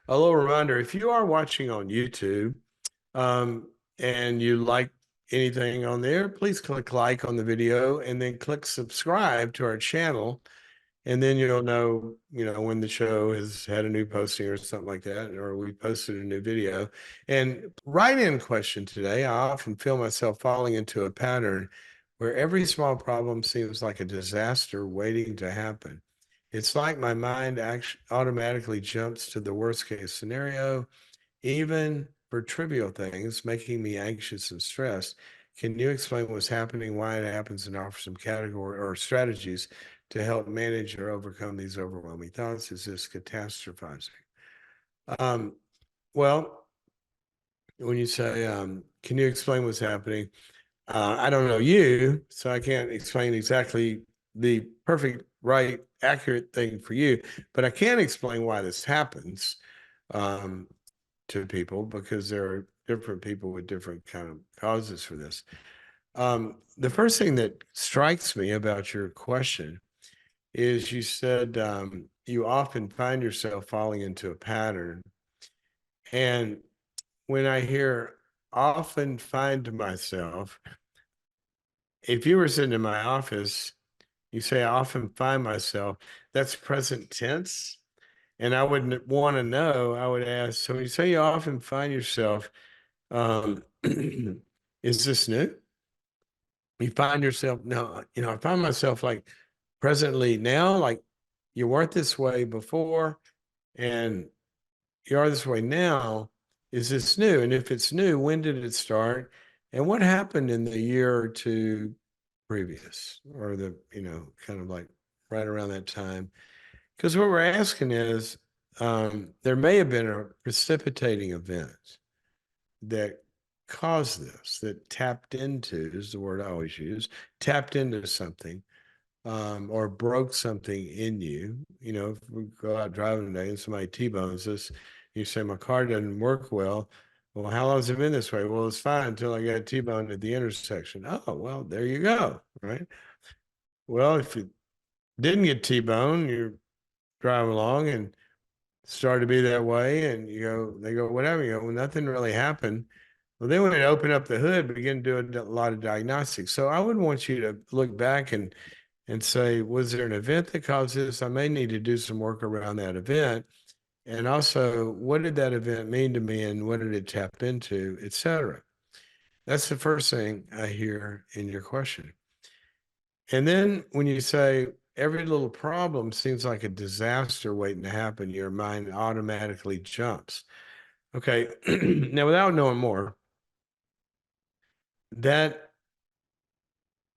a little reminder, if you are watching on YouTube, and you like anything on there, please click like on the video and then click subscribe to our channel. And then you'll know, when the show has had a new posting or something like that, or we posted a new video. And write-in question today, I often feel myself falling into a pattern where every small problem seems like a disaster waiting to happen. It's like my mind automatically jumps to the worst case scenario, even for trivial things, making me anxious and stressed. Can you explain what's happening, why it happens, and offer some category or strategies to help manage or overcome these overwhelming thoughts? Is this catastrophizing? Um, well, when you say, can you explain what's happening? I don't know you, so I can't explain exactly the perfect, right, accurate thing for you, but I can explain why this happens. Um, to people because there are different people with different kind of causes for this. The first thing that strikes me about your question is you said you often find yourself falling into a pattern. And when I hear often find myself, if you were sitting in my office, you say, I often find myself, that's present tense. And I would want to know, I would ask, so when you say you often find yourself, is this new? You find yourself, no, I find myself like presently now, like you weren't this way before and you are this way now. Is this new? And if it's new, when did it start? And what happened in the year or two previous or kind of like right around that time? Because what we're asking is, there may have been a precipitating event that caused this, that tapped into, is the word I always use, tapped into something, or broke something in you. If we go out driving today and somebody T-bones us, you say, my car doesn't work well. Well, how long has it been this way? Well, it's fine until I got T-boned at the intersection. Oh, well, there you go, right? Well, if you didn't get T-boned, you're driving along and started to be that way, and they go, whatever, well, nothing really happened. Well, then when they open up the hood, begin to do a lot of diagnostics. So I would want you to look back and say, was there an event that caused this? I may need to do some work around that event. And also, what did that event mean to me and what did it tap into, et cetera? That's the first thing I hear in your question. And then when you say every little problem seems like a disaster waiting to happen, your mind automatically jumps. Okay. Now, without knowing more, that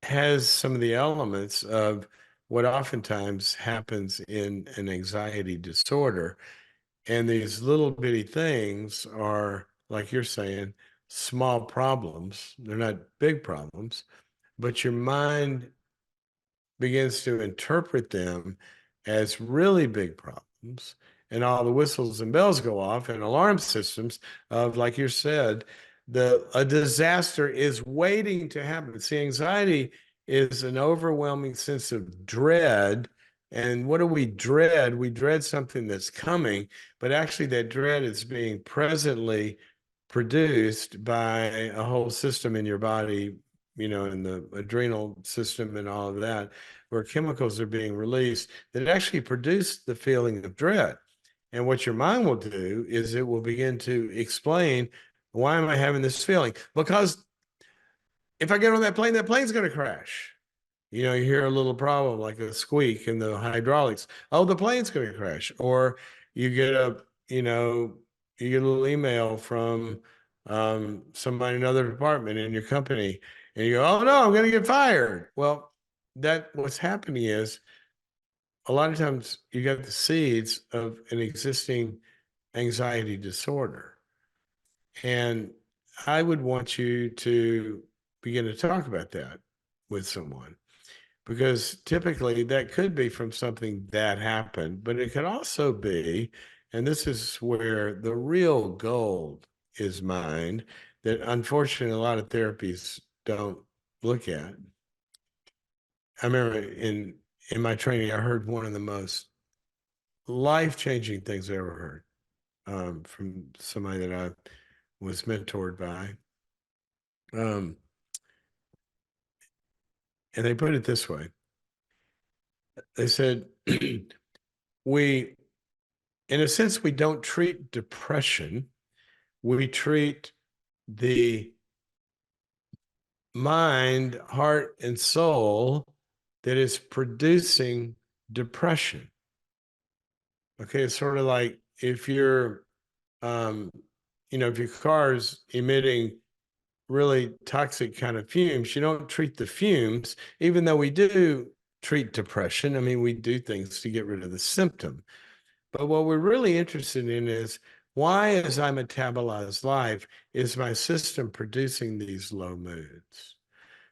has some of the elements of what oftentimes happens in an anxiety disorder. And these little bitty things are, like you're saying, small problems. They're not big problems, but your mind begins to interpret them as really big problems. And all the whistles and bells go off and alarm systems of, like you said, a disaster is waiting to happen. See, anxiety is an overwhelming sense of dread. And what do we dread? We dread something that's coming, but actually that dread is being presently produced by a whole system in your body, in the adrenal system and all of that, where chemicals are being released that actually produce the feeling of dread. And what your mind will do is it will begin to explain, why am I having this feeling? Because if I get on that plane's going to crash. You hear a little problem like a squeak in the hydraulics. Oh, the plane's going to crash. Or you get you get a little email from somebody in another department in your company, and you go, oh no, I'm going to get fired. Well, that what's happening is a lot of times you got the seeds of an existing anxiety disorder. And I would want you to begin to talk about that with someone, because typically that could be from something that happened, but it could also be, and this is where the real gold is mined, that unfortunately a lot of therapies don't look at. I remember in my training, I heard one of the most life-changing things I ever heard. from somebody that I was mentored by. Um, and they put it this way. They said, we, in a sense, we don't treat depression. We treat the mind, heart, and soul that is producing depression. Okay, it's sort of like if you're, um, if your car's emitting really toxic kind of fumes, you don't treat the fumes, even though we do treat depression. I mean, we do things to get rid of the symptom. But what we're really interested in is why, as I metabolize life, is my system producing these low moods?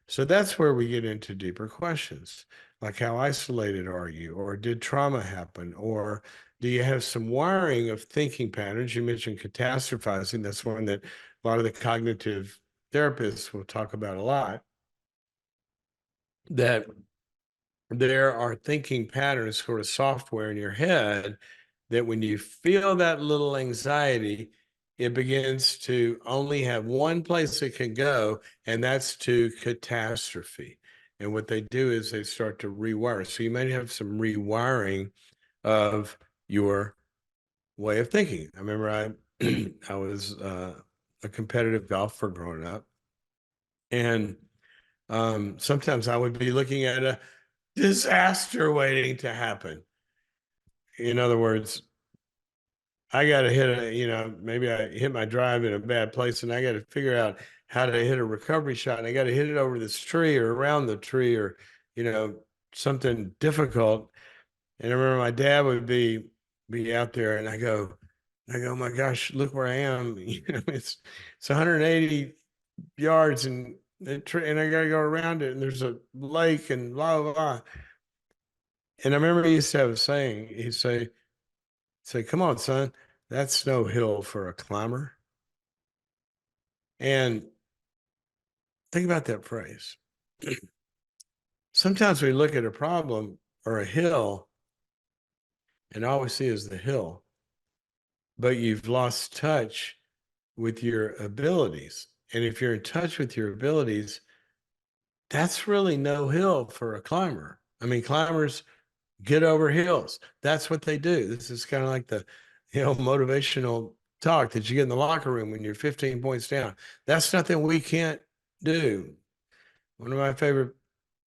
So that's where we get into deeper questions, like how isolated are you? Or did trauma happen? Or do you have some wiring of thinking patterns? You mentioned catastrophizing. That's one that a lot of the cognitive therapists will talk about a lot. That there are thinking patterns, sort of software in your head, that when you feel that little anxiety, it begins to only have one place it can go, and that's to catastrophe. And what they do is they start to rewire. So you might have some rewiring of your way of thinking. I remember I was a competitive golfer growing up, and sometimes I would be looking at a disaster waiting to happen. In other words, I got to hit maybe I hit my drive in a bad place and I got to figure out how to hit a recovery shot. And I got to hit it over this tree or around the tree or, you know, something difficult. And I remember my dad would be out there and I go, my gosh, look where I am. It's 180 yards and and I got to go around it and there's a lake and blah, blah, blah. And I remember he used to have a saying, he'd say, come on, son, that's no hill for a climber. And think about that phrase. Sometimes we look at a problem or a hill and all we see is the hill, but you've lost touch with your abilities. And if you're in touch with your abilities, that's really no hill for a climber. I mean, climbers get over hills. That's what they do. This is kind of like the, motivational talk that you get in the locker room when you're 15 points down. That's nothing we can't do. One of my favorite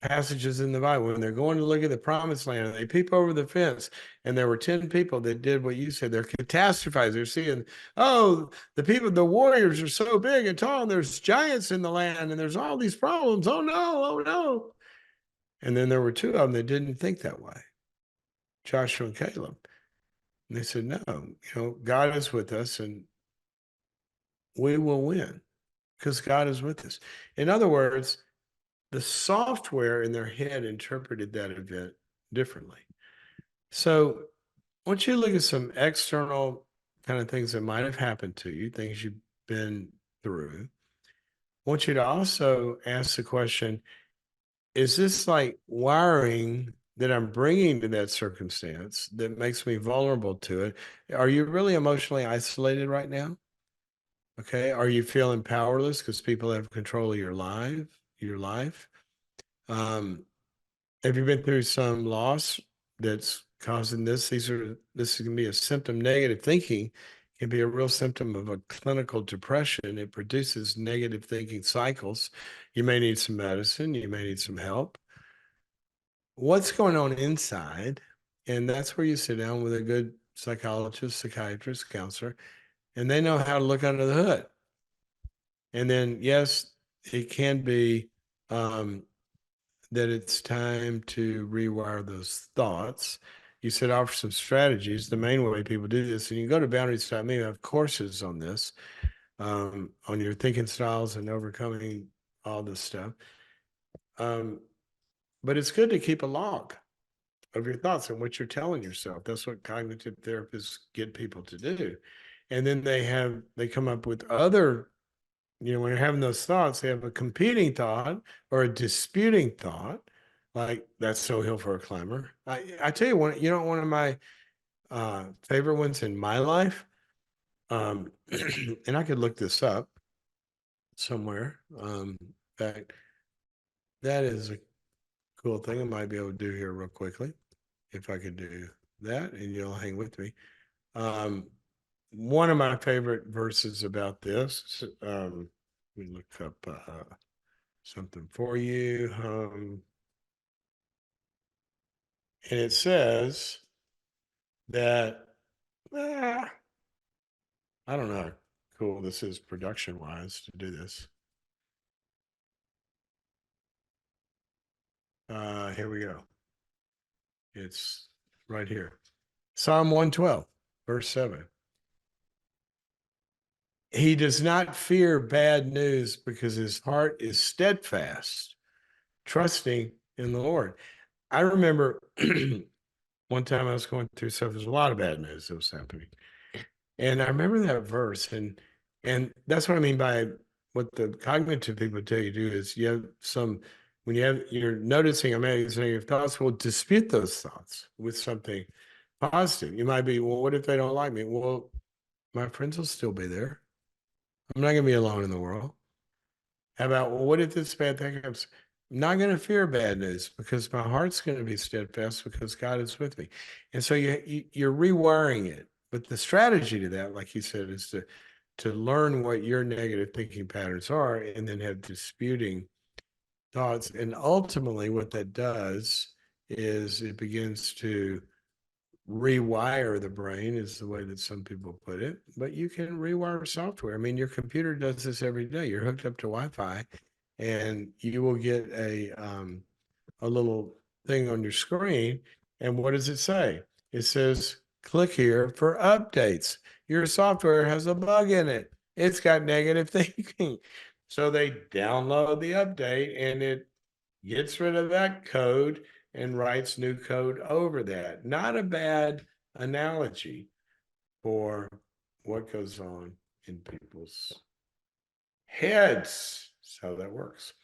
passages in the Bible, when they're going to look at the promised land and they peep over the fence, and there were 10 people that did what you said. They're catastrophizing. They're seeing, oh, the warriors are so big and tall, and there's giants in the land, and there's all these problems. Oh no, oh no. And then there were two of them that didn't think that way, Joshua and Caleb. And they said, no, God is with us and we will win because God is with us. In other words, the software in their head interpreted that event differently. So once you look at some external kind of things that might have happened to you, things you've been through, I want you to also ask the question, is this like wiring that I'm bringing to that circumstance that makes me vulnerable to it? Are you really emotionally isolated right now? Okay. Are you feeling powerless because people have control of your life? Your life? Um, have you been through some loss that's causing this? This can be a symptom. Negative thinking can be a real symptom of a clinical depression. It produces negative thinking cycles. You may need some medicine. You may need some help. What's going on inside? And that's where you sit down with a good psychologist, psychiatrist, counselor, and they know how to look under the hood. And then, yes, it can be that it's time to rewire those thoughts. You said offer some strategies. The main way people do this, and you can go to boundaries.me, I have courses on this, on your thinking styles and overcoming all this stuff. But it's good to keep a log of your thoughts and what you're telling yourself. That's what cognitive therapists get people to do. And then they come up with other, when you're having those thoughts, they have a competing thought or a disputing thought, like that's no hill for a climber. I tell you one of my favorite ones in my life And I could look this up somewhere. In fact, that is a cool thing I might be able to do here real quickly. If I could do that, and you'll hang with me. Um, One of my favorite verses about this, let me look up something for you. And it says that, ah, I don't know how cool this is production wise to do this. Here we go. It's right here. Psalm 112, verse 7. He does not fear bad news because his heart is steadfast, trusting in the Lord. I remember one time I was going through stuff, there's a lot of bad news that was happening. And I remember that verse, and that's what I mean by what the cognitive people tell you to do is you have some when you're noticing amazing negative thoughts, well, dispute those thoughts with something positive. You might be, well, what if they don't like me? Well, my friends will still be there. I'm not gonna be alone in the world. How about, well, what if this bad thing happens? I'm not going to fear bad news because my heart's going to be steadfast because God is with me. And so you're rewiring it. But the strategy to that, like you said, is to learn what your negative thinking patterns are and then have disputing thoughts. And ultimately, what that does is it begins to rewire the brain, is the way that some people put it. But you can rewire software. I mean, your computer does this every day. You're hooked up to Wi-Fi, and you will get a little thing on your screen. And what does it say? It says, click here for updates. Your software has a bug in it. It's got negative thinking. So they download the update and it gets rid of that code and writes new code over that. Not a bad analogy for what goes on in people's heads. That's how that works.